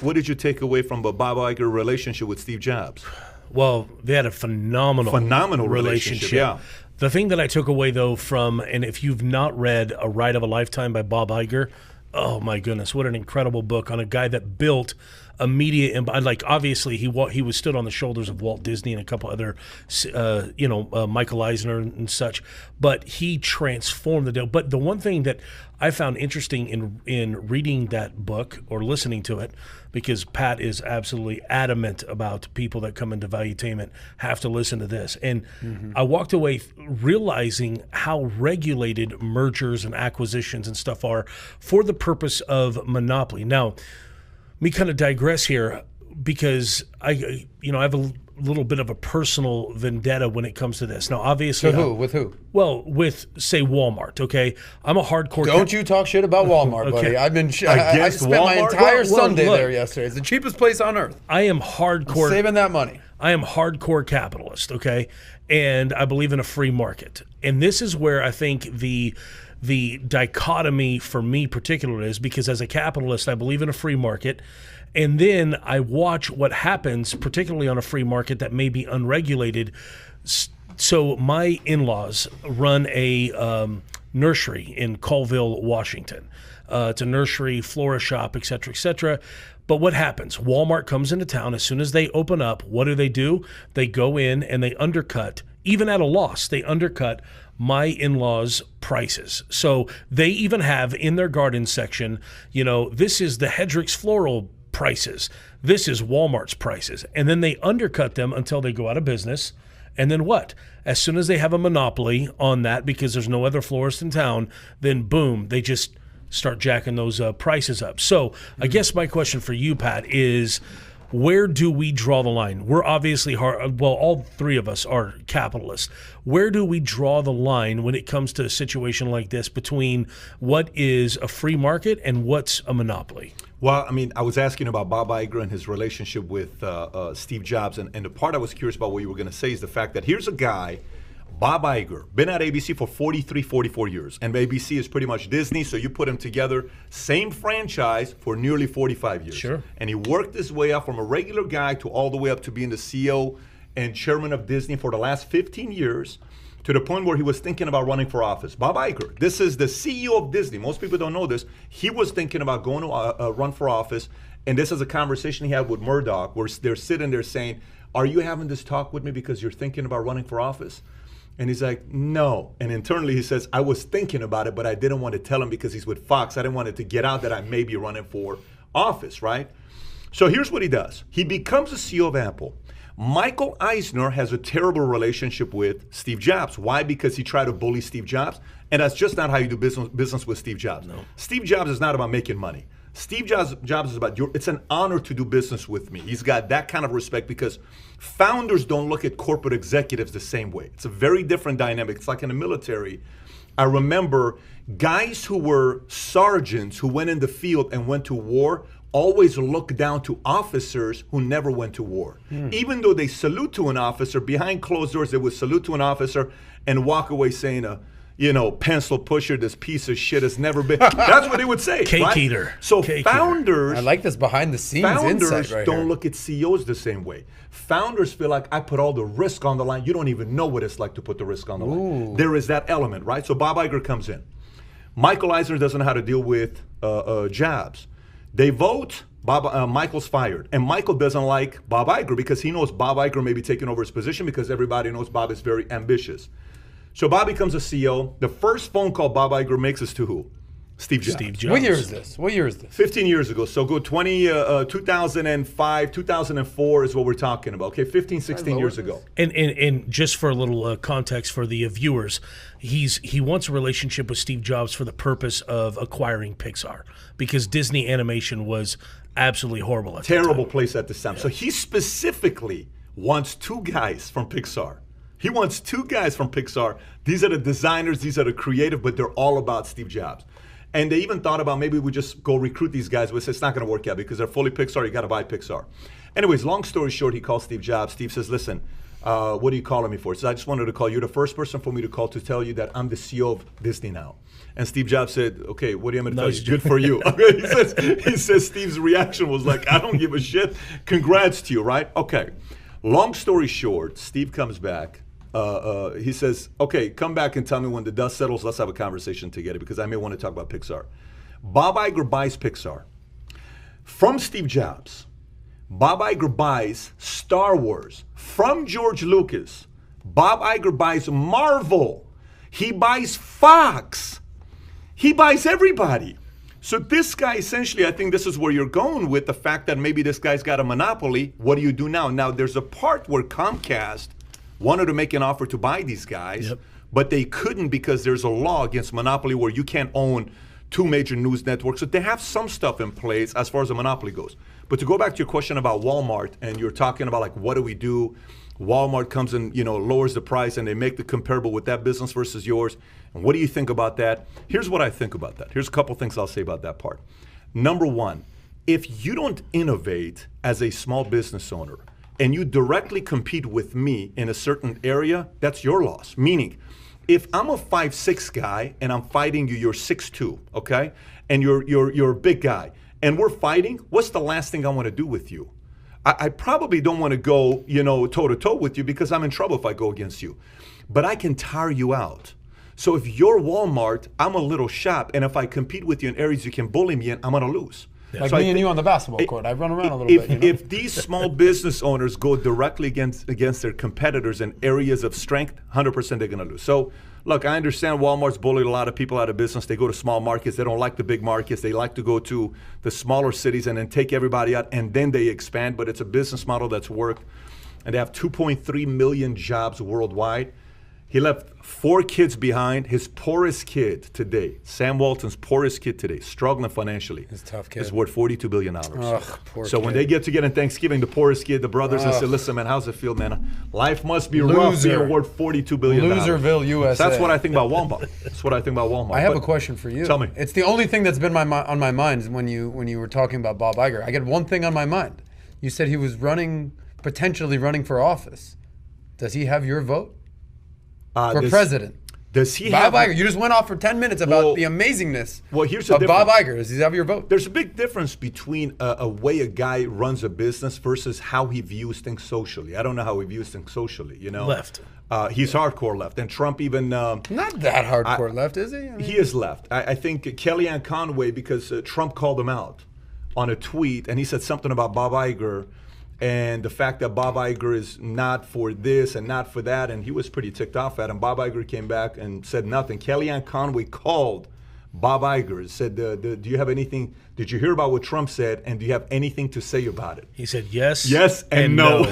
what did you take away from the Bob Iger relationship with Steve Jobs? Well, they had a phenomenal relationship. Yeah. The thing that I took away, though, from, and if you've not read A Ride of a Lifetime by Bob Iger, oh my goodness, what an incredible book on a guy that built a media empire. Like, obviously, he was stood on the shoulders of Walt Disney and a couple other, Michael Eisner and such. But he transformed the deal. But the one thing that I found interesting in reading that book or listening to it, because Pat is absolutely adamant about people that come into Valuetainment have to listen to this. And I walked away realizing how regulated mergers and acquisitions and stuff are for the purpose of monopoly. Now, me kind of digress here because I have a little bit of a personal vendetta when it comes to this. Now, obviously, With who? Well, with say Walmart. Okay, I'm a hardcore. Don't you talk shit about Walmart, buddy? I've been. I spent my entire Sunday there yesterday. It's the cheapest place on earth. I am hardcore. I'm saving that money. I am hardcore capitalist. Okay, and I believe in a free market. And this is where I think the dichotomy for me particularly is, because as a capitalist, I believe in a free market. And then I watch what happens, particularly on a free market that may be unregulated. So my in-laws run a nursery in Colville, Washington. It's a nursery, flora shop, et cetera, et cetera. But what happens? Walmart comes into town. As soon as they open up, what do? They go in and they undercut, even at a loss, they undercut my in-laws' prices. So they even have in their garden section, this is the Hedrick's Floral prices. This is Walmart's prices. And then they undercut them until they go out of business. And then what? As soon as they have a monopoly on that, because there's no other florist in town, then boom, they just start jacking those prices up. So I guess my question for you, Pat, is where do we draw the line? We're obviously all three of us are capitalists. Where do we draw the line when it comes to a situation like this between what is a free market and what's a monopoly? Well, I was asking about Bob Iger and his relationship with Steve Jobs, and the part I was curious about what you were going to say is the fact that here's a guy, Bob Iger, been at ABC for 43, 44 years, and ABC is pretty much Disney, so you put them together, same franchise for nearly 45 years. Sure. And he worked his way up from a regular guy to all the way up to being the CEO and chairman of Disney for the last 15 years, to the point where he was thinking about running for office. Bob Iger, this is the CEO of Disney. Most people don't know this. He was thinking about going to run for office, and this is a conversation he had with Murdoch, where they're sitting there saying, are you having this talk with me because you're thinking about running for office? And he's like, no. And internally he says, I was thinking about it, but I didn't want to tell him because he's with Fox. I didn't want it to get out that I may be running for office, right? So here's what he does. He becomes the CEO of Apple. Michael Eisner has a terrible relationship with Steve Jobs. Why? Because he tried to bully Steve Jobs, and that's just not how you do business with Steve Jobs. No. Steve Jobs is not about making money. Steve Jobs is about it's an honor to do business with me. He's got that kind of respect because founders don't look at corporate executives the same way. It's a very different dynamic. It's like in the military. I remember guys who were sergeants who went in the field and went to war always look down to officers who never went to war. Even though they salute to an officer, behind closed doors, they would salute to an officer and walk away saying, pencil pusher, this piece of shit has never been. That's what they would say. Cake right? eater. So Cake founders. I like this behind the scenes Founders insight right don't here. look at CEOs the same way. Founders feel like I put all the risk on the line. You don't even know what it's like to put the risk on the line. There is that element, right? So Bob Iger comes in. Michael Eisner doesn't know how to deal with Jobs. They vote. Michael's fired. And Michael doesn't like Bob Iger because he knows Bob Iger may be taking over his position because everybody knows Bob is very ambitious. So Bob becomes a CEO. The first phone call Bob Iger makes is to who? Steve Jobs. Steve Jobs. What year is this? 15 years ago. So go 2005, 2004 is what we're talking about. Okay, 15, 16 years ago. And just for a little context for the viewers, he wants a relationship with Steve Jobs for the purpose of acquiring Pixar because Disney animation was absolutely horrible at Terrible place at this time. Yeah. So he specifically wants two guys from Pixar. He wants two guys from Pixar. These are the designers, these are the creative, but they're all about Steve Jobs. And they even thought about maybe we just go recruit these guys, but it's not going to work out because they're fully Pixar. You got to buy Pixar. Anyways, long story short, he calls Steve Jobs. Steve says, listen, what are you calling me for? So I just wanted to call you. You're the first person for me to call to tell you that I'm the CEO of Disney now. And Steve Jobs said, okay, what do you want me to tell you? Good for you. he says Steve's reaction was like, I don't give a shit. Congrats to you, right? Okay. Long story short, Steve comes back. He says, okay, come back and tell me when the dust settles. Let's have a conversation together because I may want to talk about Pixar. Bob Iger buys Pixar. From Steve Jobs, Bob Iger buys Star Wars. From George Lucas, Bob Iger buys Marvel. He buys Fox. He buys everybody. So this guy, essentially, I think this is where you're going with the fact that maybe this guy's got a monopoly. What do you do now? Now, there's a part where Comcast wanted to make an offer to buy these guys, but they couldn't because there's a law against monopoly where you can't own 2 major news networks. So they have some stuff in place as far as the monopoly goes. But to go back to your question about Walmart, and you're talking about like, what do we do? Walmart comes and lowers the price and they make the comparable with that business versus yours. And what do you think about that? Here's what I think about that. Here's a couple things I'll say about that part. Number one, if you don't innovate as a small business owner and you directly compete with me in a certain area, that's your loss. Meaning, if I'm a 5'6" guy and I'm fighting you, you're 6'2", okay? And you're a big guy and we're fighting, what's the last thing I want to do with you? I probably don't want to go, toe-to-toe with you because I'm in trouble if I go against you. But I can tire you out. So if you're Walmart, I'm a little shop, and if I compete with you in areas you can bully me in, I'm going to lose. Like so me and you on the basketball court. I run around a little bit. If these small business owners go directly against their competitors in areas of strength, 100% they're going to lose. So, look, I understand Walmart's bullied a lot of people out of business. They go to small markets. They don't like the big markets. They like to go to the smaller cities and then take everybody out, and then they expand. But it's a business model that's worked. And they have 2.3 million jobs worldwide. He left 4 kids behind. His poorest kid today, Sam Walton's poorest kid today, struggling financially. His tough kid. Is worth $42 billion. Ugh, poor so kid. when they get together in Thanksgiving, the poorest kid, the brothers, and say, listen, man, how's it feel, man? Life must be rough being worth $42 billion. Loserville, USA. So that's what I think about Walmart. That's what I think about Walmart. I have a question for you. Tell me. It's the only thing that's been on my mind when you were talking about Bob Iger. I get one thing on my mind. You said he was potentially running for office. Does he have your vote? For president. Does he Bob Iger? You just went off for 10 minutes about the amazingness of Bob Iger. Does he have your vote? There's a big difference between a way a guy runs a business versus how he views things socially. I don't know how he views things socially. Left. He's hardcore left, and Trump even not that hardcore left, is he? I mean, he is left. I think Kellyanne Conway, because Trump called him out on a tweet, and he said something about Bob Iger. And the fact that Bob Iger is not for this and not for that, and he was pretty ticked off at him. Bob Iger came back and said nothing. Kellyanne Conway called Bob Iger and said, do you have anything, did you hear about what Trump said, and do you have anything to say about it? He said yes. Yes and no.